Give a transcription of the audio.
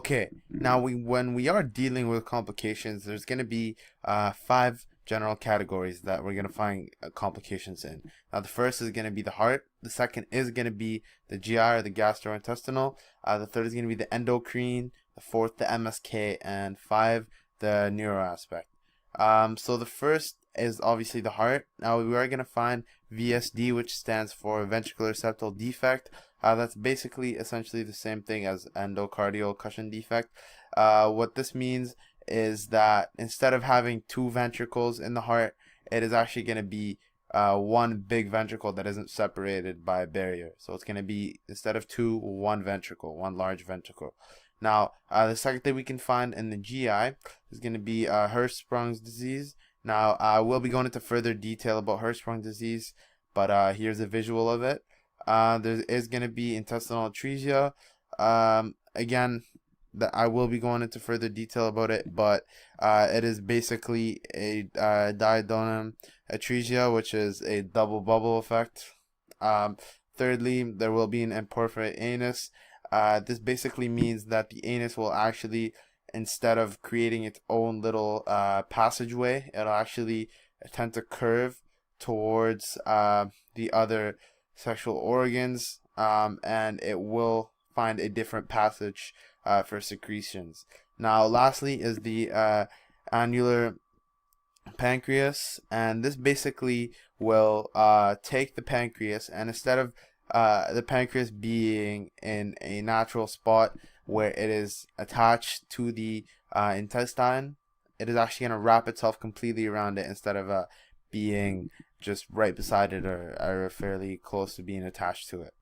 Okay, now when we are dealing with complications, there's going to be five general categories that we're going to find complications in. Now, the first is going to be the heart. The second is going to be the GI or the gastrointestinal. The third is going to be the endocrine. The fourth, the MSK, and five, the neuro aspect. So the first is obviously the heart. Now we are going to find VSD, which stands for ventricular septal defect. That's basically essentially the same thing as endocardial cushion defect. What this means is that instead of having two ventricles in the heart, it is actually going to be one big ventricle that isn't separated by a barrier. So it's going to be, instead of two, one ventricle, one large ventricle. Now, the second thing we can find in the GI is going to be Hirschsprung's disease. Now, we'll be going into further detail about Hirschsprung disease, but here's a visual of it. There is going to be intestinal atresia. Again, I will be going into further detail about it, but it is basically a duodenum atresia, which is a double bubble effect. Thirdly, there will be an imperforate anus. This basically means that the anus will actually, instead of creating its own little passageway, it'll actually tend to curve towards the other sexual organs, and it will find a different passage for secretions. Now, lastly is the annular pancreas, and this basically will take the pancreas, and instead of the pancreas being in a natural spot where it is attached to the intestine, it is actually going to wrap itself completely around it instead of being just right beside it or fairly close to being attached to it.